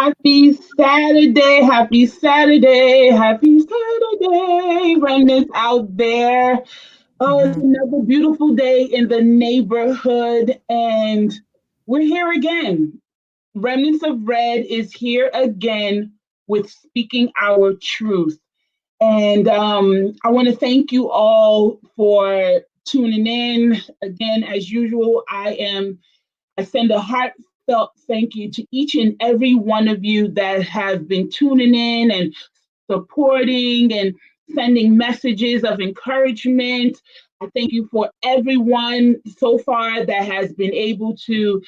Happy Saturday, happy Saturday, happy Saturday, remnants out there. Oh, it's Mhm. another beautiful day in the neighborhood, and we're here again. Remnants of Red is here again with Speaking Our Truth. And I want to thank you all for tuning in. Again, as usual, I send a heartfelt thank you to each and every one of you that have been tuning in and supporting and sending messages of encouragement. I thank you for everyone so far that has been able to,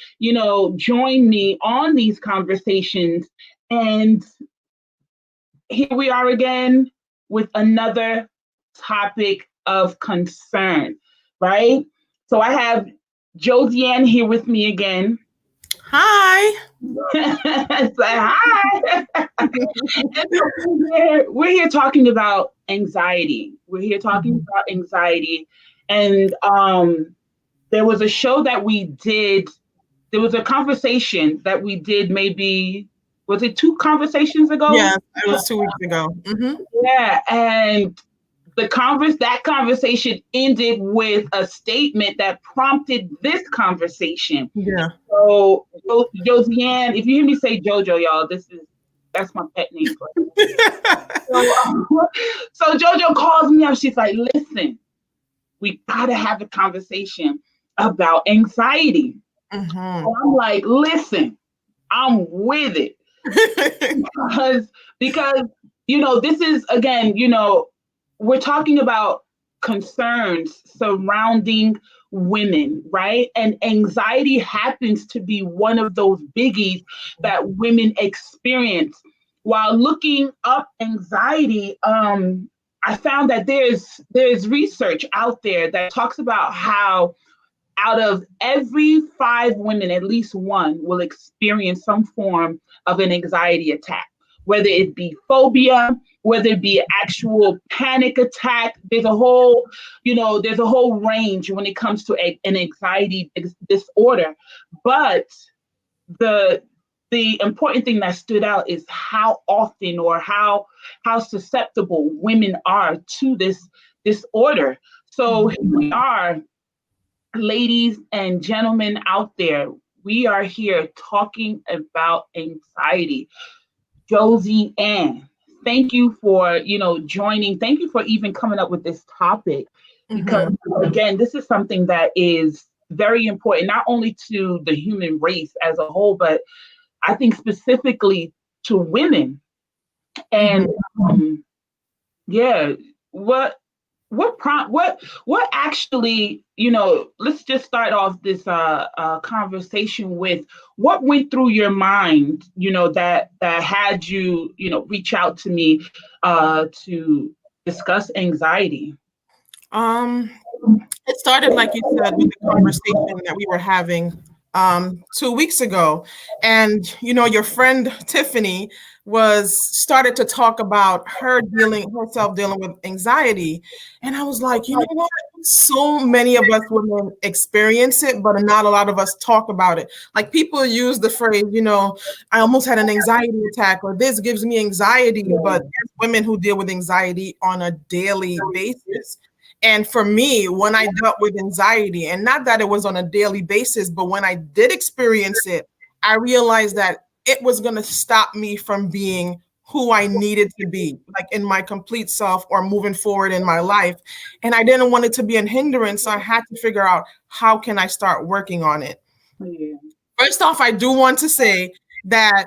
join me on these conversations. And here we are again with another topic of concern, right? So I have Josianne here with me again. Hi. Say hi. We're here talking about anxiety. We're here talking Mhm. about anxiety. And there was a show that we did, there was a conversation that we did maybe, was it two conversations ago? Yes, it was 2 weeks ago. Yeah. And that conversation ended with a statement that prompted this conversation. Yeah. So, Josianne, if you hear me say JoJo, y'all, that's my pet name for her. So, so JoJo calls me up. She's like, "Listen, we gotta have a conversation about anxiety." Mhm. So I'm like, "Listen, I'm with it because because this is again, we're talking about concerns surrounding women, right? And anxiety happens to be one of those biggies that women experience. While looking up anxiety, I found that there's research out there that talks about how out of every 5 women, at least one will experience some form of an anxiety attack, whether it be phobia, whether it be actual panic attack. There's a whole range when it comes to an anxiety disorder. But the the important thing that stood out is how often or how susceptible women are to this disorder. So here we are, ladies and gentlemen out there, we are here talking about anxiety. Josie Ann, thank you for joining. Thank you for even coming up with this topic because Mhm. again, this is something that is very important not only to the human race as a whole, but I think specifically to women. And Mhm. um, yeah, what what actually, let's just start off this conversation with what went through your mind, that had you, reach out to me to discuss anxiety. Um, it started, like you said, with the conversation that we were having 2 weeks ago. And your friend Tiffany was started to talk about herself dealing with anxiety. And I was like, you know what? So many of us women experience it, but not a lot of us talk about it. Like people use the phrase, I almost had an anxiety attack, or this gives me anxiety, but there's women who deal with anxiety on a daily basis. And for me, when I dealt with anxiety, and not that it was on a daily basis, but when I did experience it, I realized that it was going to stop me from being who I needed to be, like in my complete self or moving forward in my life. And I didn't want it to be a hindrance. So I had to figure out how can I start working on it. Yeah. First off, I do want to say that,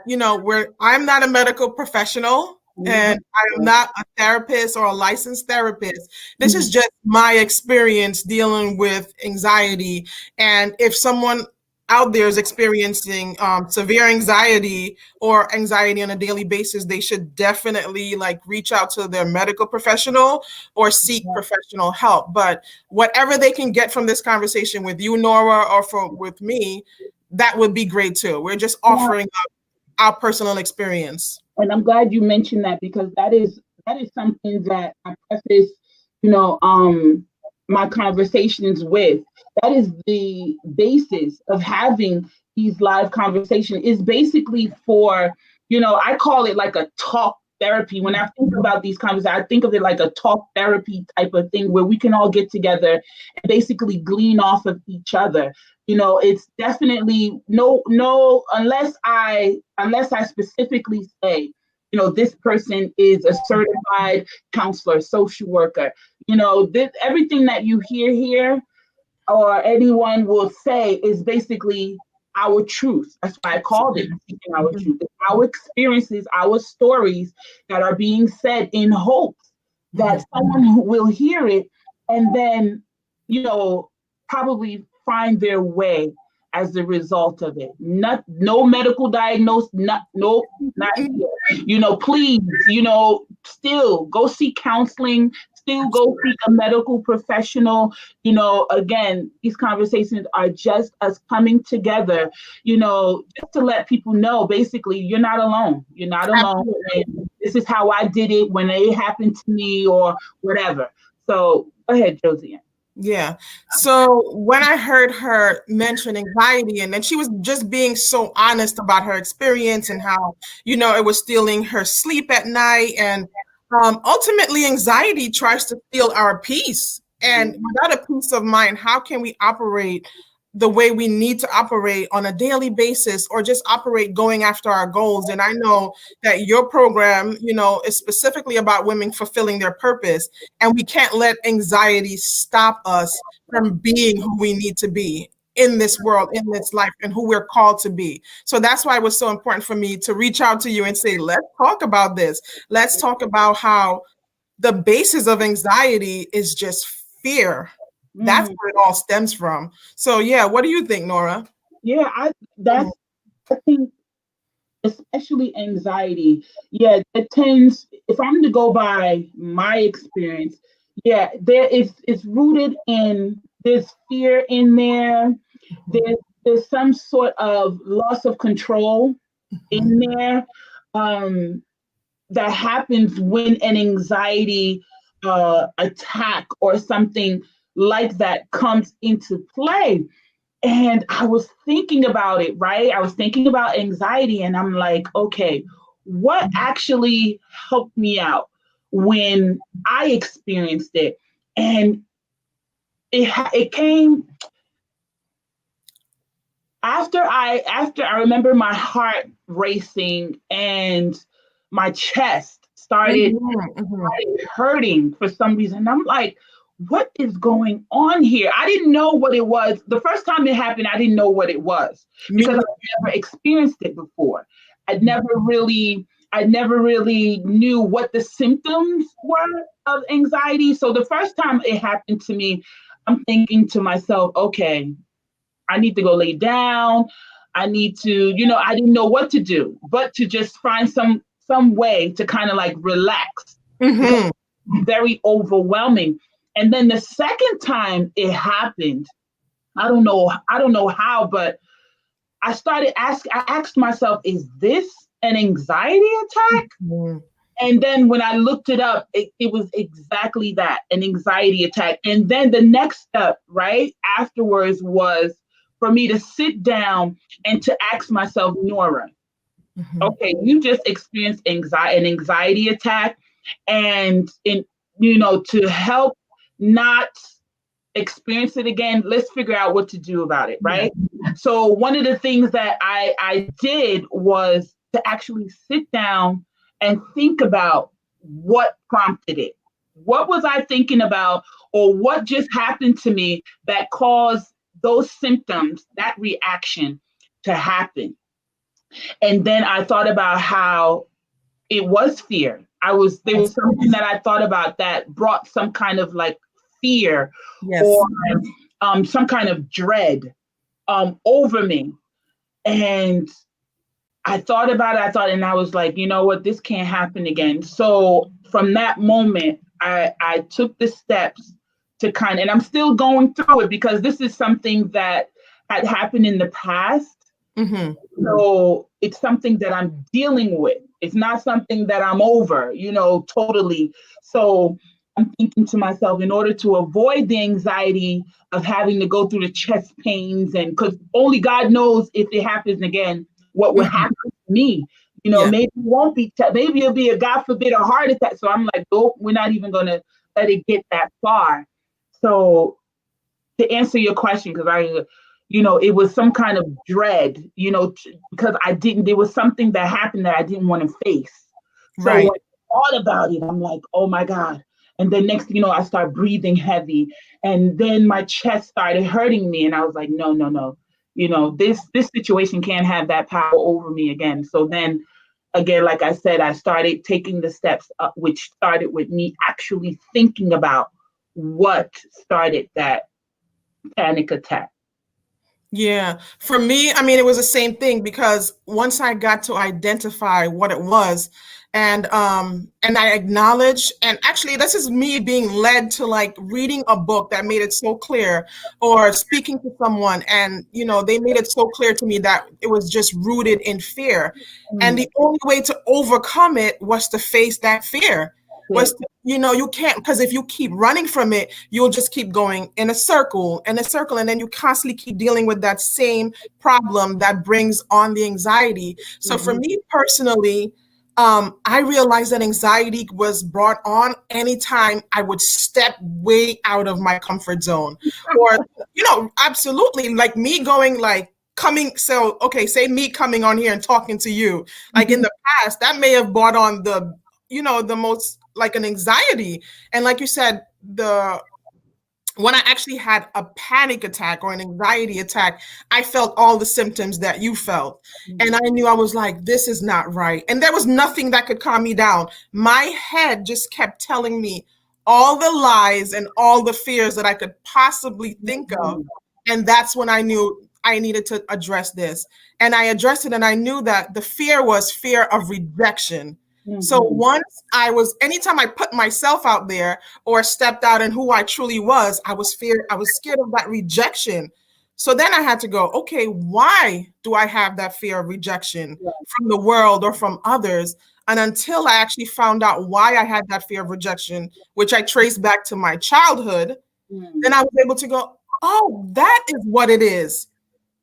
I'm not a medical professional Mhm. and I am not a therapist or a licensed therapist. This is Mhm. just my experience dealing with anxiety. And if someone out there is experiencing severe anxiety or anxiety on a daily basis, they should definitely like reach out to their medical professional or seek professional help. But whatever they can get from this conversation with you, Nora, or with me, that would be great too. We're just Yeah. offering up our personal experience. And I'm glad you mentioned that because that is something that I preface, you know, um, my conversations with. That is the basis of having these live conversations. Is basically for I call it like a talk therapy. When I think about these conversations, I think of it like a talk therapy type of thing where we can all get together and basically glean off of each other. It's definitely no, unless I specifically say, this person is a certified counselor, social worker. Everything that you hear here or anyone will say is basically our truth. That's why I called it speaking our truth. It's our experiences, our stories that are being said in hopes that someone who will hear it and then, probably find their way as a result of it. No medical diagnosis, not here. Please, still go seek counseling, still go seek a medical professional. Again, these conversations are just us coming together, just to let people know, basically, you're not alone. You're not alone. And this is how I did it when it happened to me or whatever. So go ahead, Josianne. Yeah. So when I heard her mention anxiety, and then she was just being so honest about her experience and how, it was stealing her sleep at night. And ultimately, anxiety tries to steal our peace. And without a peace of mind, how can we operate the way we need to operate on a daily basis, or just operate going after our goals? And I know that your program, is specifically about women fulfilling their purpose, and we can't let anxiety stop us from being who we need to be in this world, in this life, and who we're called to be. So that's why it was so important for me to reach out to you and say, let's talk about this. Let's talk about how the basis of anxiety is just fear. That's where it all stems from. So yeah, what do you think, Nora? Yeah, I think especially anxiety. Yeah, it tends, if I'm to go by my experience, yeah, it's rooted in, there's fear in there. There's some sort of loss of control in there. That happens when an anxiety attack or something like that comes into play. And I was thinking about it, right? I was thinking about anxiety, and I'm like, okay, what actually helped me out when I experienced it? And it came after I remember my heart racing and my chest started hurting for some reason. I'm like, what is going on here? I didn't know what it was. The first time it happened, I didn't know what it was because I've never experienced it before. I never really knew what the symptoms were of anxiety. So the first time it happened to me, I'm thinking to myself, okay, I need to go lay down. I need to, I didn't know what to do, but to just find some way to kind of like relax. Very overwhelming. And then the second time it happened, I don't know how, but I asked myself, is this an anxiety attack? And then when I looked it up, it was exactly that, an anxiety attack. And then the next step, right, afterwards was for me to sit down and to ask myself, Nora, okay, you just experienced an anxiety attack, and to help not experience it again, let's figure out what to do about it, right? So one of the things that I did was to actually sit down and think about what prompted it. What was I thinking about, or what just happened to me that caused those symptoms, that reaction to happen? And then I thought about how it was fear. There was something that I thought about that brought some kind of like fear or some kind of dread over me. And I thought about it, and I was like, you know what, this can't happen again. So from that moment, I took the steps to and I'm still going through it because this is something that had happened in the past. So it's something that I'm dealing with. It's not something that I'm over, totally. So I'm thinking to myself, in order to avoid the anxiety of having to go through the chest pains, and because only God knows if it happens again, what would happen to me, You know, maybe it won't be, maybe it'll be a God forbid a heart attack. So I'm like, nope, we're not even going to let it get that far. So to answer your question, because it was some kind of dread, because there was something that happened that I didn't want to face. So Right. when I thought about it, I'm like, oh my God. And then next thing you know, I start breathing heavy. And then my chest started hurting me. And I was like, no, no, no. This situation can't have that power over me again. So then again, like I said, I started taking the steps up, which started with me actually thinking about what started that panic attack. Yeah. For me, I mean, it was the same thing because once I got to identify what it was and I acknowledge, and actually this is me being led to like reading a book that made it so clear, or speaking to someone and they made it so clear to me that it was just rooted in fear. And Mm. the only way to overcome it was to face that fear. Yeah. Was to, you can't, because if you keep running from it, you'll just keep going in a circle and a circle, and then you constantly keep dealing with that same problem that brings on the anxiety. So for Mhm. me personally, I realized that anxiety was brought on anytime I would step way out of my comfort zone, or absolutely, like me going like coming. So okay, say me coming on here and talking to you, like in Mhm. the past, that may have brought on the most like an anxiety. And like you said, the when I actually had a panic attack or an anxiety attack, I felt all the symptoms that you felt. And I knew I was like, this is not right. And there was nothing that could calm me down. My head just kept telling me all the lies and all the fears that I could possibly think of. Mhm. And that's when I knew I needed to address this. And I addressed it, and I knew that the fear was fear of rejection. So Mhm. anytime I put myself out there or stepped out in who I truly was, I was scared of that rejection. So then I had to go, okay, why do I have that fear of rejection Yeah. from the world or from others? And until I actually found out why I had that fear of rejection, which I traced back to my childhood, then Mm. I was able to go, oh, that is what it is.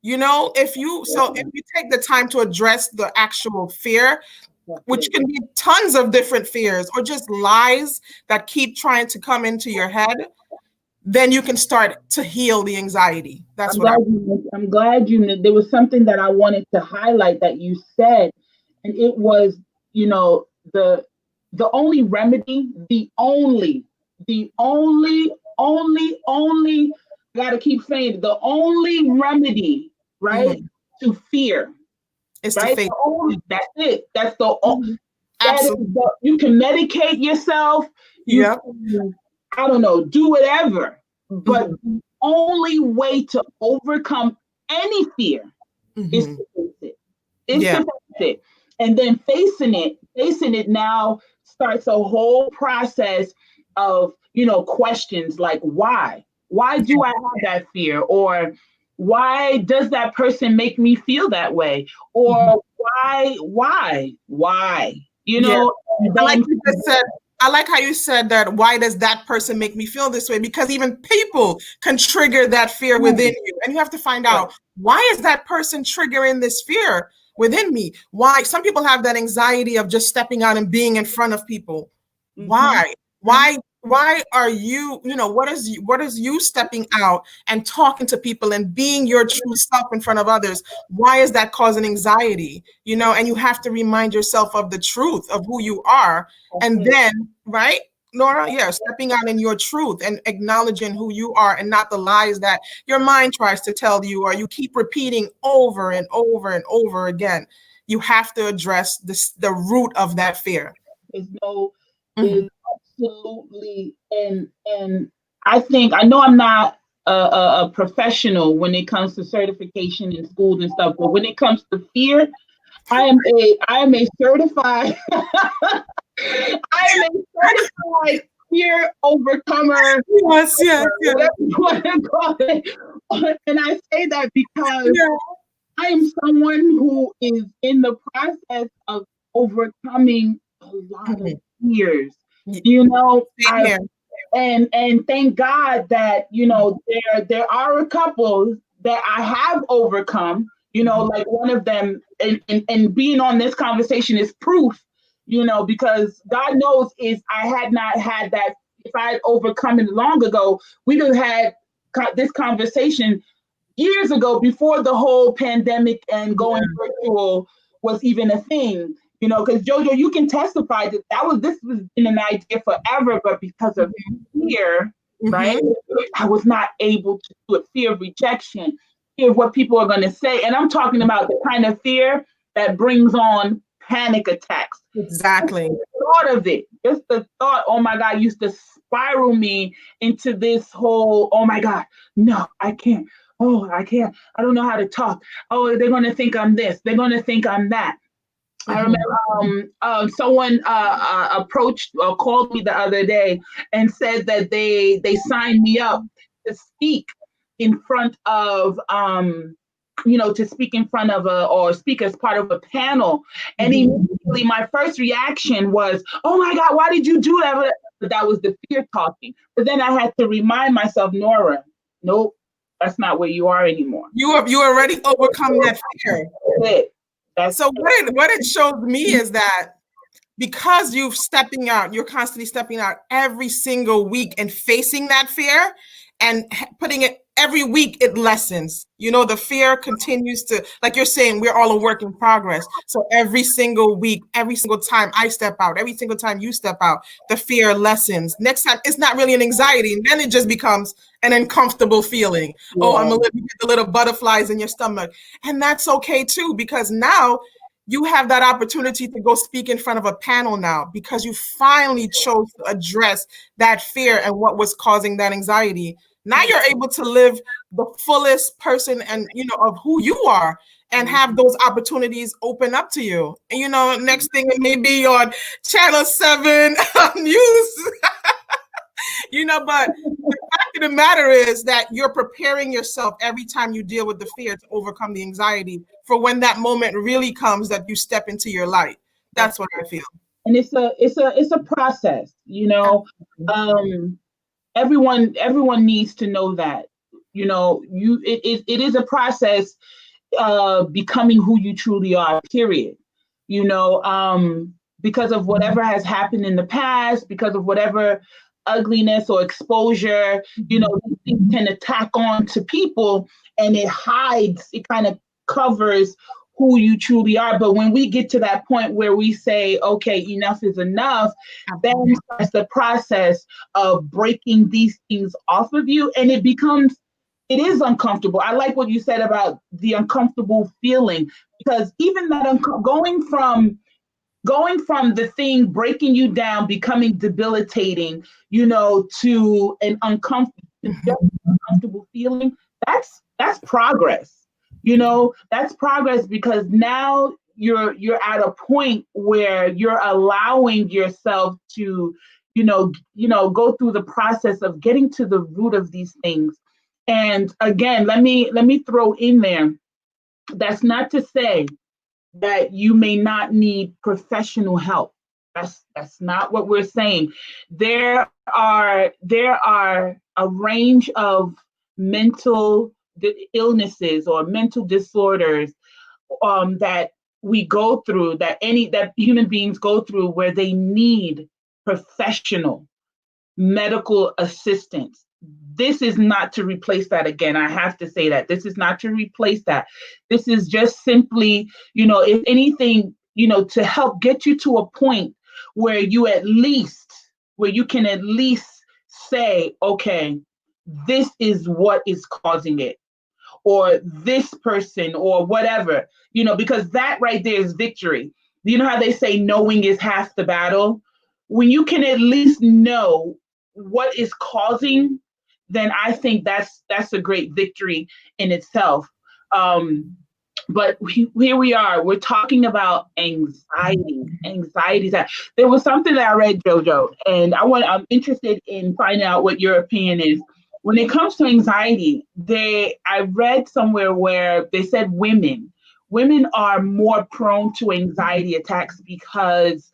If you take the time to address the actual fear, That's which it. can be tons of different fears or just lies that keep trying to come into your head, then you can start to heal the anxiety. That's what I. There was something that I wanted to highlight that you said, and it was, you know, the the only remedy, the only, I gotta keep saying it, the only remedy, right, Mhm. to fear, It's to right? face. That's it. Mhm. That is Absolutely. you can medicate yourself, you Yep. can, I don't know, do whatever. But Mhm. the only way to overcome any fear is Mhm. to face it. Is to Yeah. face it. And then facing it now starts a whole process of, questions like why? Why do I have that fear? Or why does that person make me feel that way? Mhm. Or why? Yeah. And I like then you just said. I like how you said that. Why does that person make me feel this way? Because even people can trigger that fear within you, and you have to find out why is that person triggering this fear within me? Why? Some people have that anxiety of just stepping out and being in front of people. mhm, Why? Why are you? What is you stepping out and talking to people and being your true self in front of others? Why is that causing anxiety? And you have to remind yourself of the truth of who you are, and okay. then, right, Nora? Yeah, stepping out in your truth and acknowledging who you are and not the lies that your mind tries to tell you or you keep repeating over and over and over again. You have to address the root of that fear. There's no, Mhm. there's absolutely, and I know I'm not a professional when it comes to certification in schools and stuff, but when it comes to fear, I am a certified I am a certified fear overcomer, Yes, yes, yes. whatever you want to call it. And I say that because Yeah. I am someone who is in the process of overcoming a lot of Mhm. fears. Y- Same I here. and thank God that there are a couple that I have overcome. Like one of them, and being on this conversation is proof, because God knows if I had not had that, if I had overcome it long ago, we'd have had this conversation years ago before the whole pandemic and going virtual was even a thing. Because Jojo, you can testify that this was been an idea forever, but because of fear, right, I was not able to do it. Fear of rejection, fear of what people are going to say, and I'm talking about the kind of fear that brings on panic attacks. Exactly. Just the thought of it, just the thought, oh my God, used to spiral me into this whole, oh my God, no, I can't. Oh, I can't. I don't know how to talk. Oh, they're going to think I'm this. They're going to think I'm that. I remember someone approached or called me the other day and said that they signed me up to speak in front of to speak in front of or speak as part of a panel. And immediately my first reaction was, oh my God, why did you do that? But that was the fear talking. But then I had to remind myself, Nora, nope, that's not where you are anymore. You already overcome that fear. So what it showed me is that because you're constantly stepping out every single week and facing that fear and putting it every week, it lessens. The fear continues to, like you're saying, we're all a work in progress. So every single week, every single time I step out, every single time you step out, the fear lessens. Next time, it's not really an anxiety. And then it just becomes an uncomfortable feeling. Yeah. Oh, you get the little butterflies in your stomach. And that's okay too, because now you have that opportunity to go speak in front of a panel now because you finally chose to address that fear and what was causing that anxiety. Now you're able to live the fullest person and, of who you are and have those opportunities open up to you. And, next thing it may be on Channel 7 news, but the fact of the matter is that you're preparing yourself every time you deal with the fear to overcome the anxiety for when that moment really comes that you step into your light. That's what I feel. And it's a process, everyone needs to know that, it is a process, becoming who you truly are, period. Because of whatever has happened in the past, because of whatever ugliness or exposure, these things can attack on to people and it kind of covers who you truly are. But when we get to that point where we say, okay, enough is enough, then starts the process of breaking these things off of you. And it is uncomfortable. I like what you said about the uncomfortable feeling, because even that going from the thing breaking you down, becoming debilitating, to an uncomfortable feeling, that's progress. That's progress, because now you're at a point where you're allowing yourself to, go through the process of getting to the root of these things. And again, let me throw in there, that's not to say that you may not need professional help. That's not what we're saying. There are a range of mental illnesses or mental disorders that we go through, that human beings go through, where they need professional medical assistance. This is not to replace that. Again, I have to say that this is not to replace that. This is just simply, if anything, to help get you to a point where you can at least say, okay, this is what is causing it, or this person, or whatever, because that right there is victory. You know how they say knowing is half the battle? When you can at least know what is causing, then I think that's a great victory in itself. But here we are. We're talking about anxiety. There was something that I read, Jojo, and I'm interested in finding out what your opinion is. When it comes to anxiety, I read somewhere where they said women are more prone to anxiety attacks because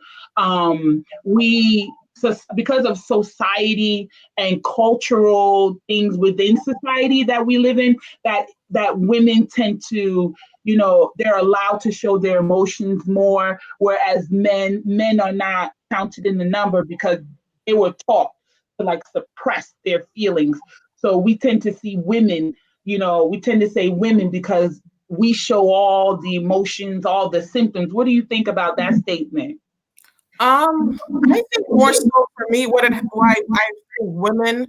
because of society and cultural things within society that we live in, that that women tend to, they're allowed to show their emotions more, whereas men are not counted in the number because they were taught to like suppress their feelings. So we tend to see women, we tend to say women because we show all the emotions, all the symptoms. What do you think about that statement? I think more so for me, why I think women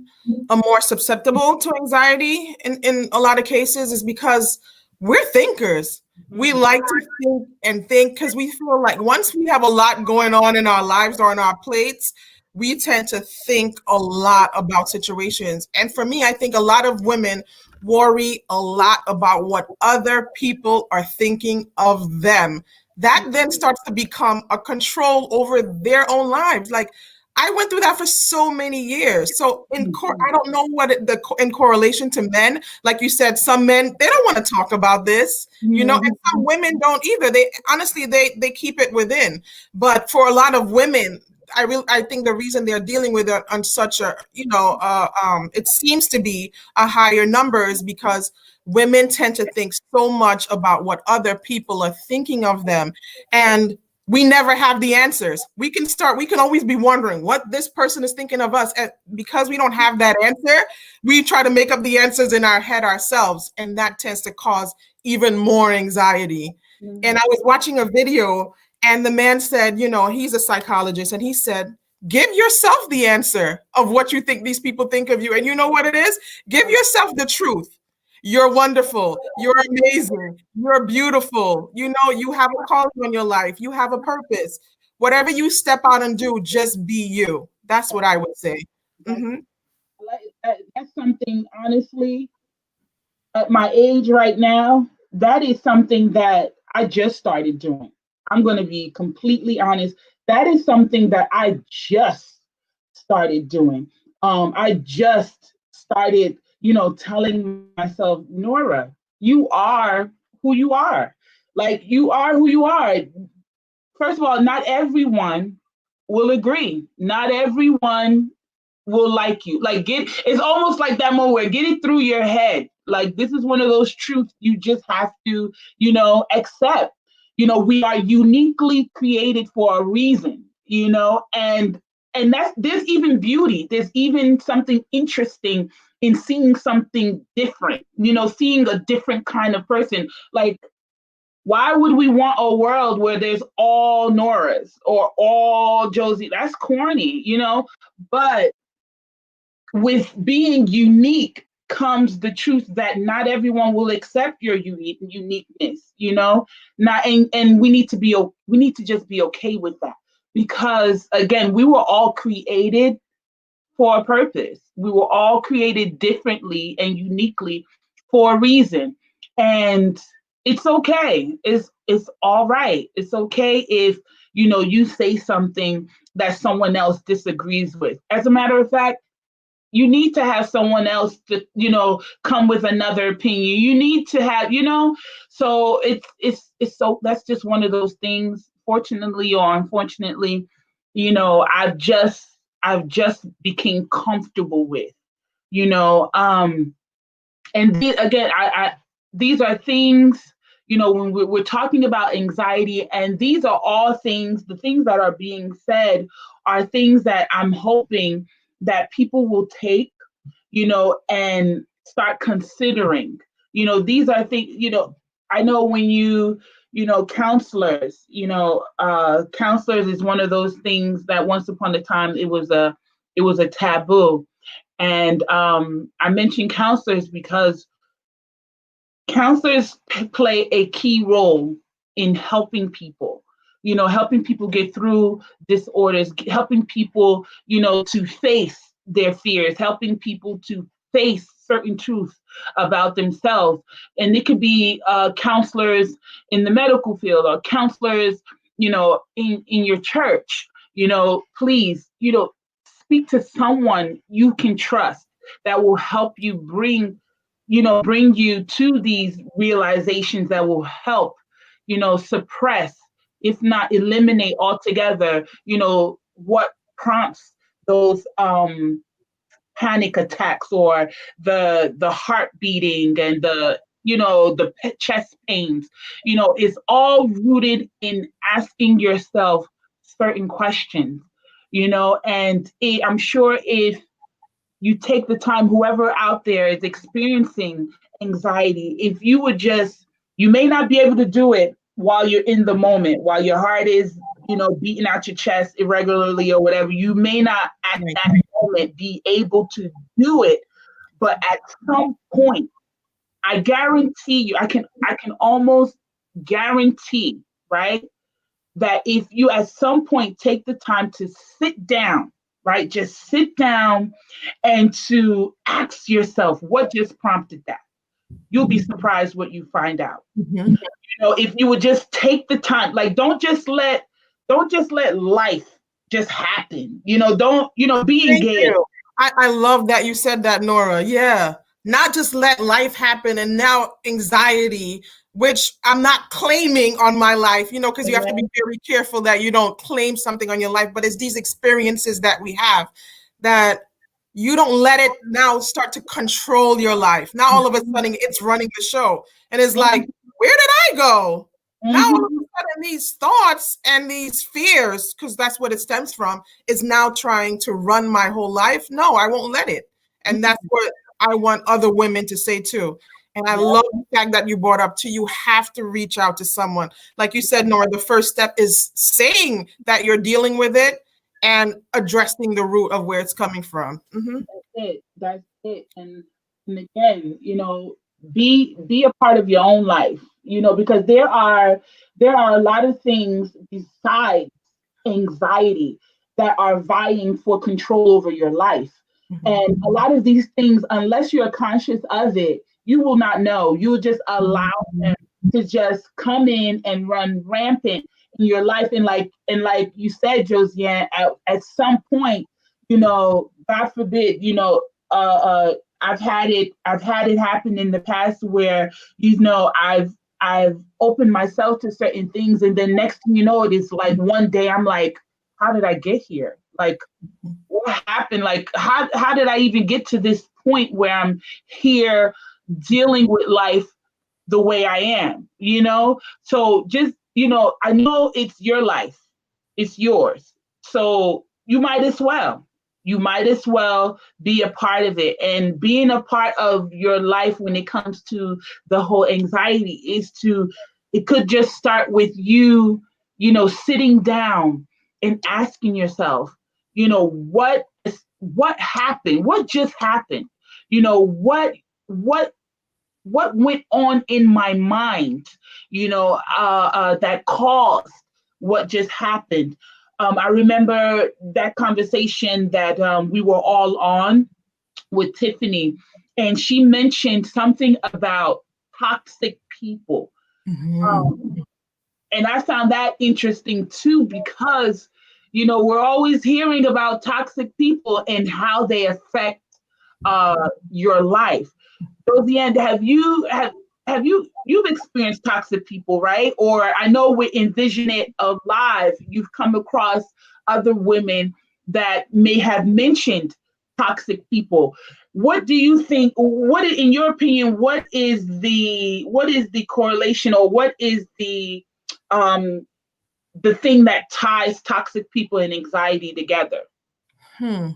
are more susceptible to anxiety in a lot of cases is because we're thinkers. We like to think because we feel like once we have a lot going on in our lives or on our plates, we tend to think a lot about situations. And for me, I think a lot of women worry a lot about what other people are thinking of them. That then starts to become a control over their own lives. Like I went through that for so many years. So I don't know in correlation to men, like you said, some men, they don't want to talk about this, and some women don't either. They honestly, they keep it within. But for a lot of women, I think the reason they're dealing with it on such a, it seems to be a higher number is because women tend to think so much about what other people are thinking of them. And we never have the answers. We can always be wondering what this person is thinking of us. And because we don't have that answer, we try to make up the answers in our head ourselves. And that tends to cause even more anxiety. And I was watching a video and the man said, he's a psychologist, and he said, give yourself the answer of what you think these people think of you. And you know what it is? Give yourself the truth. You're wonderful. You're amazing. You're beautiful. You have a calling on your life. You have a purpose. Whatever you step out and do, just be you. That's what I would say. Mm-hmm. That's something, honestly, at my age right now, that is something that I just started doing. I'm going to be completely honest. That is something that I just started doing. I just started, telling myself, Nora, you are who you are. Like, you are who you are. First of all, not everyone will agree. Not everyone will like you. Like, it's almost like that moment where get it through your head. Like, this is one of those truths you just have to, accept. We are uniquely created for a reason, and there's even beauty. There's even something interesting in seeing something different, seeing a different kind of person. Like, why would we want a world where there's all Noras or all Josie? That's corny, But with being unique comes the truth that not everyone will accept your uniqueness, Not and we need to just be okay with that, because again, we were all created for a purpose. We were all created differently and uniquely for a reason. And it's okay. It's all right. It's okay if you say something that someone else disagrees with. As a matter of fact, you need to have someone else to come with another opinion. You need to have, so it's so that's just one of those things, fortunately or unfortunately, I've just became comfortable with, and again, I these are things, when we're talking about anxiety, and these are all things, the things that are being said are things that I'm hoping that people will take, and start considering. These are things, I know when counselors, counselors is one of those things that once upon a time it was a taboo. And I mention counselors because counselors play a key role in helping people get through disorders, helping people, to face their fears, helping people to face certain truths about themselves. And it could be counselors in the medical field or counselors, in your church. Please, speak to someone you can trust that will help you bring you to these realizations that will help, suppress, if not eliminate altogether, what prompts those panic attacks or the heart beating and the the chest pains, is all rooted in asking yourself certain questions, and I'm sure if you take the time, whoever out there is experiencing anxiety, if you would just, you may not be able to do it while you're in the moment, while your heart is, beating out your chest irregularly or whatever. You may not at Right. that moment be able to do it, but at some point, I guarantee you, I can almost guarantee, right, that if you at some point take the time to sit down, right, just sit down and to ask yourself what just prompted that, you'll be surprised what you find out. Mhm. If you would just take the time, like don't just let life just happen. Don't, be Thank engaged. you. I love that you said that, Nora. Yeah. Not just let life happen and now anxiety, which I'm not claiming on my life, because you have to be very careful that you don't claim something on your life, but it's these experiences that we have that you don't let it now start to control your life. Now all of a sudden it's running the show. And it's like, where did I go? Now all of a sudden these thoughts and these fears, because that's what it stems from, is now trying to run my whole life. No, I won't let it. And that's what I want other women to say too. And I love the fact that you brought up too, you have to reach out to someone. Like you said, Nora, the first step is saying that you're dealing with it and addressing the root of where it's coming from. Mm-hmm. That's it. And again, be a part of your own life, because there are a lot of things besides anxiety that are vying for control over your life. Mm-hmm. And a lot of these things, unless you're conscious of it, you will not know. You'll just allow them to just come in and run rampant in your life. And like you said, Josianne, at some point, God forbid, I've had it happen in the past where, I've opened myself to certain things, and then next thing you know, it is like one day I'm like, how did I get here? Like, what happened? Like, how did I even get to this point where I'm here dealing with life the way I am? So just, I know it's your life, it's yours. So you might as well be a part of it. And being a part of your life when it comes to the whole anxiety it could just start with you, sitting down and asking yourself, what happened? What just happened? What went on in my mind, that caused what just happened. I remember that conversation that we were all on with Tiffany, and she mentioned something about toxic people. Um, and I found that interesting too, because, we're always hearing about toxic people and how they affect your life. Roseanne, you've experienced toxic people, right? Or I know we Envision It Alive, you've come across other women that may have mentioned toxic people. What do you think? In your opinion, what is the correlation, or what is um the thing that ties toxic people and anxiety together? Hmm.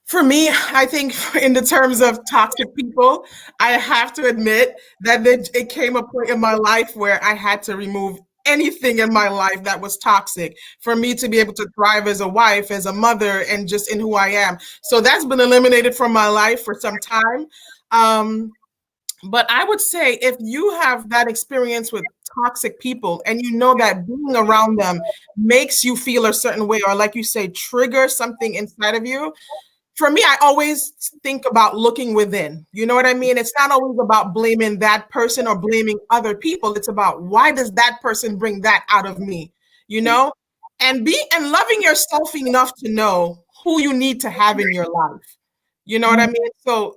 For me, I think in the terms of toxic people, I have to admit that it came a point in my life where I had to remove anything in my life that was toxic for me to be able to thrive as a wife, as a mother, and just in who I am. So that's been eliminated from my life for some time. Um, but I would say if you have that experience with toxic people and you know that being around them makes you feel a certain way, or like you say, trigger something inside of you, for me, I always think about looking within. You know what I mean? It's not always about blaming that person or blaming other people. It's about, why does that person bring that out of me? You know? And loving yourself enough to know who you need to have in your life. You know what I mean? So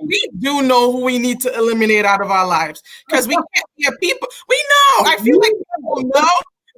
we do know who we need to eliminate out of our lives, because we can't be a people. We know. I feel like people know.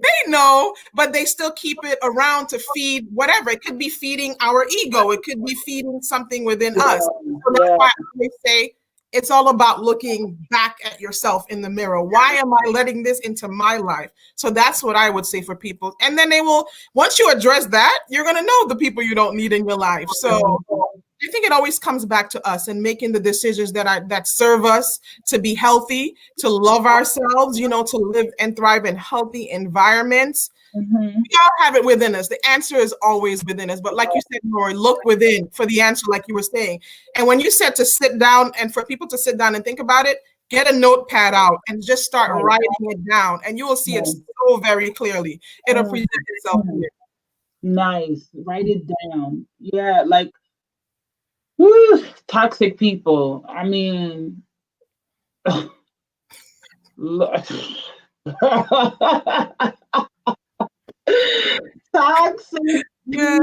They know, but they still keep it around to feed whatever. It could be feeding our ego. It could be feeding something within us. So that's Yeah. why I always say, It's all about looking back at yourself in the mirror. Why am I letting this into my life? So that's what I would say for people. And then they will, once you address that, you're going to know the people you don't need in your life. So I think it always comes back to us and making the decisions that serve us to be healthy, to love ourselves, you know, to live and thrive in healthy environments. Mm-hmm. We all have it within us. The answer is always within us. But like you said, Lori, look within for the answer, like you were saying. And when you said to sit down and for people to sit down and think about it, get a notepad out and just start writing it down. And you will see it so very clearly. It'll present itself to you. Nice. Write it down. Yeah, like, whew, toxic people. I mean, toxic. Yeah.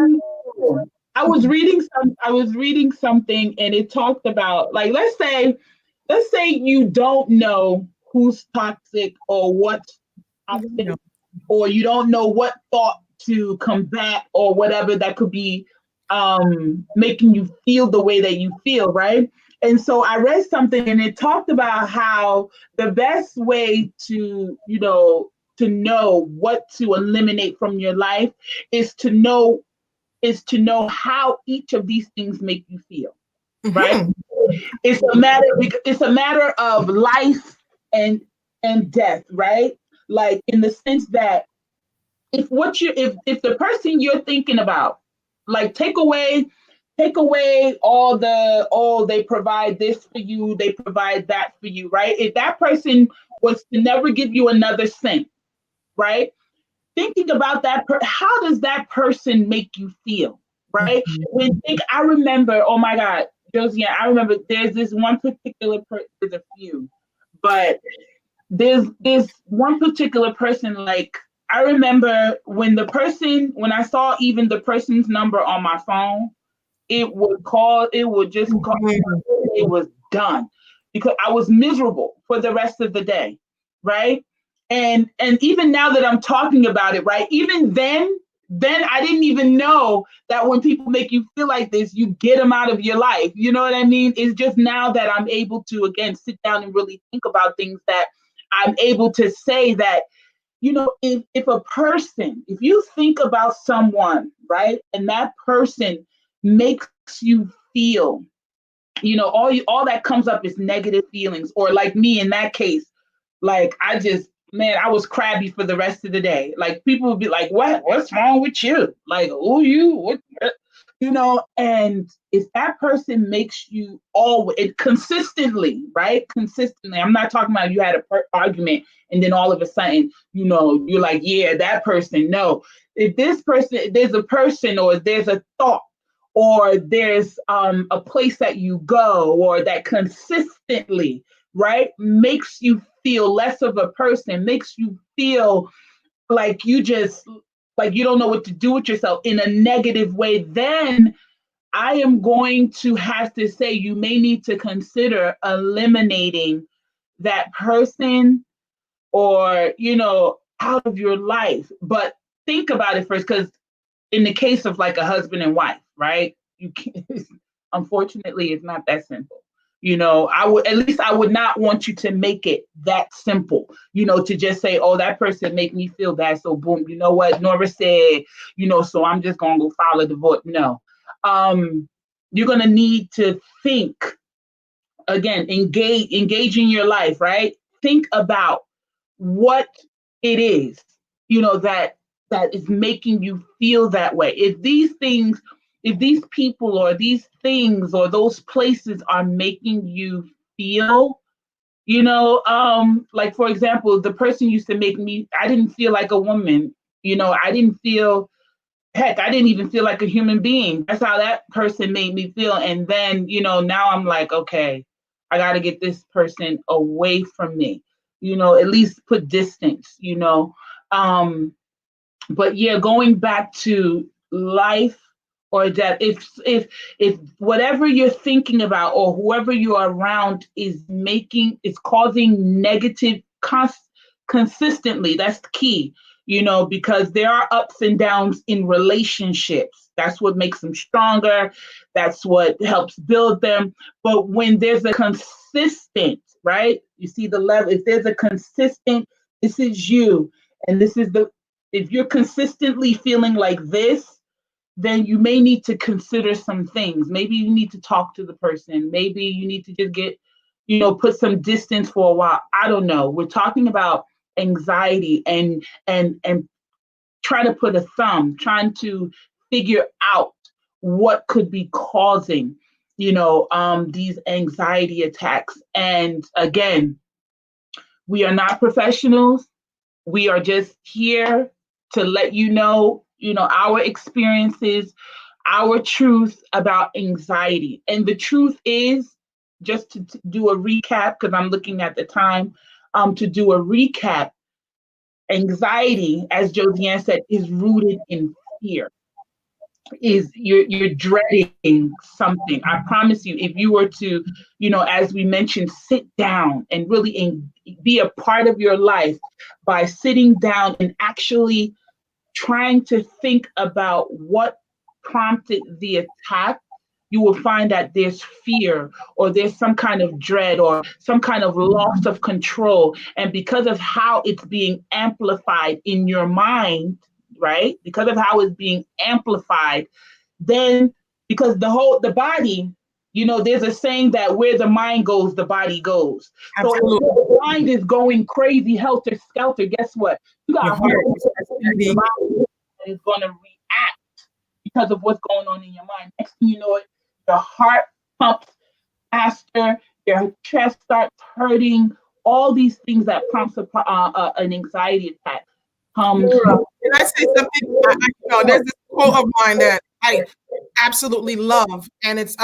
I was reading something and it talked about, like, let's say you don't know who's toxic or what's toxic, or you don't know what thought to combat or whatever that could be making you feel the way that you feel, right? And so I read something and it talked about how the best way to, to know what to eliminate from your life is to know how each of these things make you feel, right? It's a matter of life and death, right? Like, in the sense that if the person you're thinking about, like, take away all they provide this for you, they provide that for you, right? If that person was to never give you another cent, right? Thinking about how does that person make you feel, right? I remember, oh my God, Josianne, I remember there's this one particular person, there's a few, but there's one particular person, like, I remember when I saw even the person's number on my phone, it would just call, it was done, because I was miserable for the rest of the day, right? And even now that I'm talking about it, right? Even then I didn't even know that when people make you feel like this, you get them out of your life. You know what I mean? It's just now that I'm able to, again, sit down and really think about things, that I'm able to say that, if you think about someone, right, and that person makes you feel, all that comes up is negative feelings, or like me in that case, like, I was crabby for the rest of the day. Like, people would be like, what's wrong with you? Like, what? And if that person makes you consistently, right? Consistently. I'm not talking about you had an argument and then all of a sudden, you're like, yeah, that person. No, if there's a person, or there's a thought, or there's a place that you go, or that consistently, right, makes you feel less of a person, makes you feel like you don't know what to do with yourself in a negative way, then I am going to have to say you may need to consider eliminating that person, or, out of your life. But think about it first, because in the case of, like, a husband and wife, right? You can't, unfortunately, it's not that simple. I would not want you to make it that simple, to just say, oh, that person make me feel bad, so boom, you know what, Nora said, so I'm just gonna go file a divorce. No. You're gonna need to think again, engage in your life, right? Think about what it is, that is making you feel that way. If these people or these things or those places are making you feel, like, for example, the person used to make me, I didn't feel like a woman, I didn't feel, heck, I didn't even feel like a human being. That's how that person made me feel. And then, now I'm like, okay, I got to get this person away from me, at least put distance, but yeah, going back to life or death, if whatever you're thinking about or whoever you are around is causing negative consistently, that's the key, because there are ups and downs in relationships. That's what makes them stronger. That's what helps build them. But when there's a consistent, right? You see the level. If there's a consistent, this is you, and this is the. If you're consistently feeling like this, then you may need to consider some things. Maybe you need to talk to the person. Maybe you need to just get, put some distance for a while. I don't know. We're talking about anxiety and trying to put a thumb, trying to figure out what could be causing, these anxiety attacks. And again, we are not professionals. We are just here to let our experiences, our truth about anxiety. And the truth is, just to do a recap, because I'm looking at the time, to do a recap, anxiety, as Josianne said, is rooted in fear. Is you're dreading something. I promise you, if you were to, as we mentioned, sit down and really be a part of your life by sitting down and actually trying to think about what prompted the attack, you will find that there's fear or there's some kind of dread or some kind of loss of control. And because of how it's being amplified in your mind, right? Because of how it's being amplified, then because the body, there's a saying that where the mind goes, the body goes. Absolutely. So if the mind is going crazy, helter skelter, guess what? You got a heart that is going to react because of what's going on in your mind. Next thing you know, your heart pumps faster, your chest starts hurting. All these things that prompts an anxiety attack. Can I say something? There's this quote of mine that I absolutely love, and it's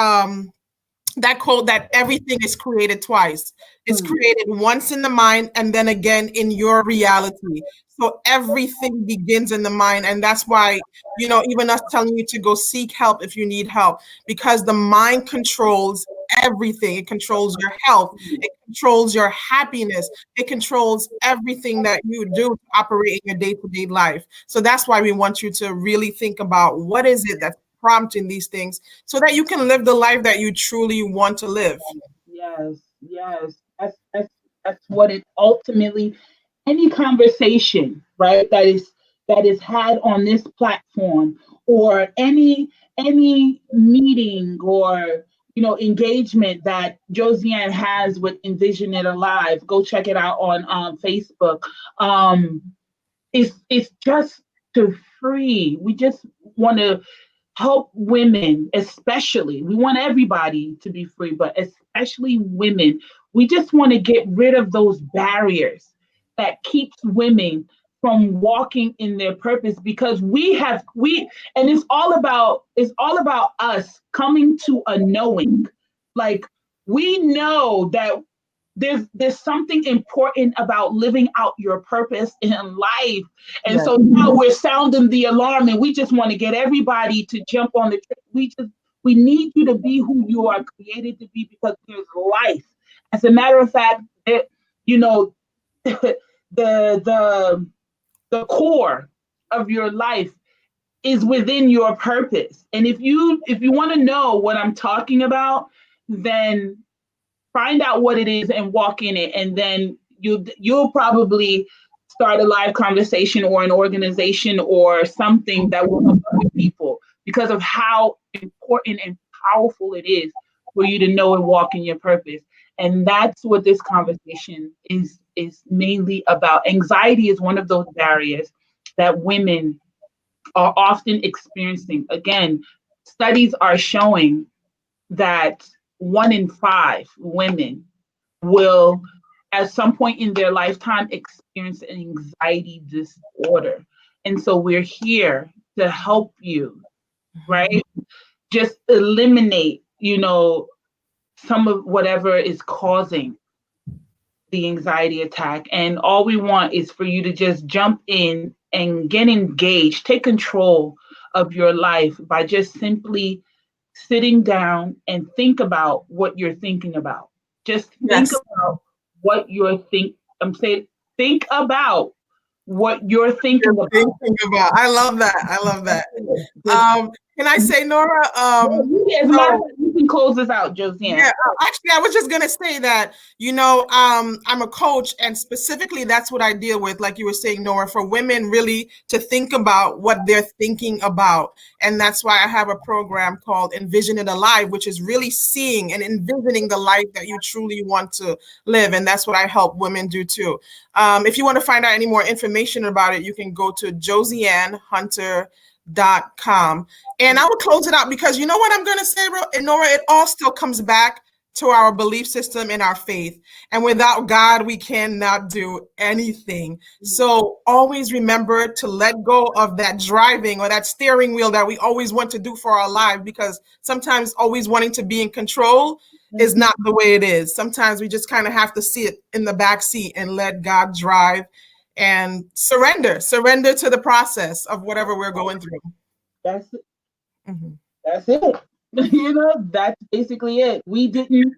that quote that everything is created twice. It's created once in the mind and then again in your reality. So everything begins in the mind. And that's why, even us telling you to go seek help if you need help, because the mind controls everything. It controls your health. It controls your happiness. It controls everything that you do to operate in your day-to-day life. So that's why we want you to really think about what is it that's prompting these things so that you can live the life that you truly want to live. Yes. That's what it ultimately, any conversation, right, that is had on this platform, or any meeting or engagement that Josianne has with Envision It Alive. Go check it out on Facebook. It's just to free. We just want to help women, especially. We want everybody to be free, but especially women. We just want to get rid of those barriers that keeps women from walking in their purpose, because and it's all about us coming to a knowing. Like, we know that there's something important about living out your purpose in life. And so now we're sounding the alarm, and we just want to get everybody to jump on the trip. We need you to be who you are created to be, because there's life. As a matter of fact, the the core of your life is within your purpose. And if you want to know what I'm talking about, then find out what it is and walk in it, and then you'll probably start a live conversation or an organization or something that will help other people, because of how important and powerful it is for you to know and walk in your purpose. And that's what this conversation is mainly about. Anxiety is one of those barriers that women are often experiencing. Again, studies are showing that 1 in 5 women will, at some point in their lifetime, experience an anxiety disorder. And so we're here to help you, right? Just eliminate, some of whatever is causing the anxiety attack. And all we want is for you to just jump in and get engaged, take control of your life by just simply sitting down and think about what you're thinking about. Just think about what you're think about what you're thinking about. I love that. Can I say, Nora? As a matter of So fact, you can close this out, Josianne. yeah, actually, I was just gonna say that, I'm a coach, and specifically, that's what I deal with. Like you were saying, Nora, for women really to think about what they're thinking about, and that's why I have a program called Envision It Alive, which is really seeing and envisioning the life that you truly want to live, and that's what I help women do too. If you want to find out any more information about it, you can go to josiannehunter.com. And I would close it out because you know what I'm going to say, Nora? It all still comes back to our belief system and our faith. And without God, we cannot do anything. So always remember to let go of that driving or that steering wheel that we always want to do for our life, because sometimes always wanting to be in control is not the way it is. Sometimes we just kind of have to see it in the back seat and let God drive and surrender to the process of whatever we're going through. That's Mm-hmm. That's it. That's basically it. We didn't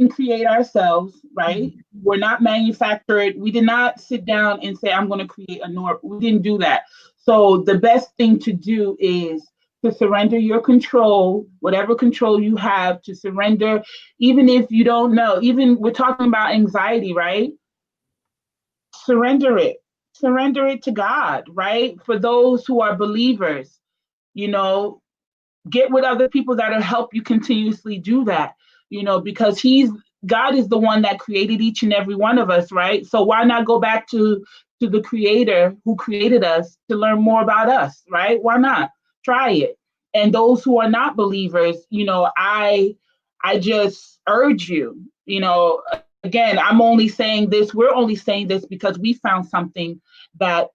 create ourselves, right? Mm-hmm. We're not manufactured. We did not sit down and say, I'm going to create a norm. We didn't do that. So the best thing to do is to surrender your control, whatever control you have, to surrender, even if you don't know. Even we're talking about anxiety, right? Surrender it. Surrender it to God, right? For those who are believers, you know, get with other people that'll help you continuously do that, because God is the one that created each and every one of us, right? So why not go back to the creator who created us to learn more about us, right? Why not try it? And those who are not believers, I just urge you, again, we're only saying this because we found something that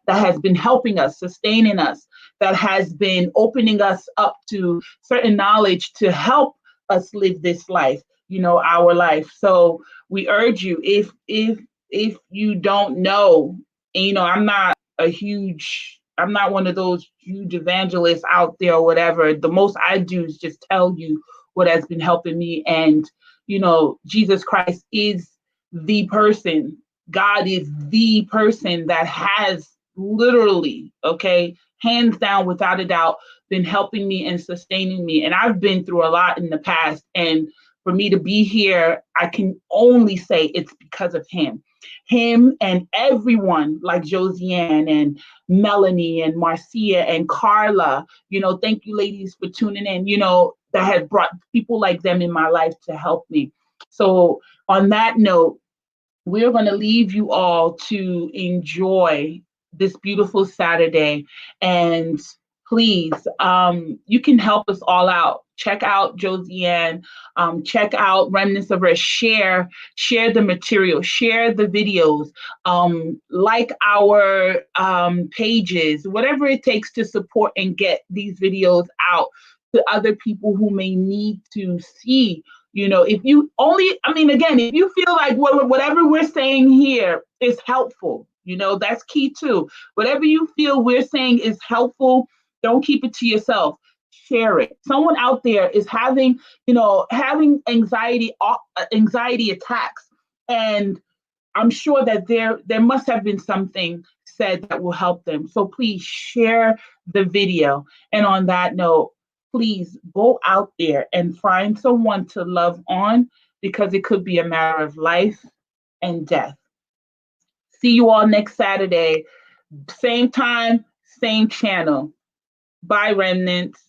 has been helping us, sustaining us, that has been opening us up to certain knowledge to help us live this life, our life. So we urge you, if you don't know, and, I'm not one of those huge evangelists out there or whatever. The most I do is just tell you what has been helping me. And, Jesus Christ is the person. God is the person that has literally, okay, hands down, without a doubt, been helping me and sustaining me. And I've been through a lot in the past. And for me to be here, I can only say it's because of him. Him and everyone like Josianne and Melanie and Marcia and Carla, thank you ladies for tuning in, that had brought people like them in my life to help me. So on that note, we're going to leave you all to enjoy this beautiful Saturday. And please, you can help us all out. Check out Josianne, check out Remnants of Rest, share the material, share the videos, like our pages, whatever it takes to support and get these videos out to other people who may need to see. If you only, again, if you feel like whatever we're saying here is helpful, that's key too. Whatever you feel we're saying is helpful, don't keep it to yourself. Share it. Someone out there is having anxiety attacks, and I'm sure that there must have been something said that will help them. So please share the video. And on that note, please go out there and find someone to love on, because it could be a matter of life and death. See you all next Saturday, same time, same channel. Bye, Remnants.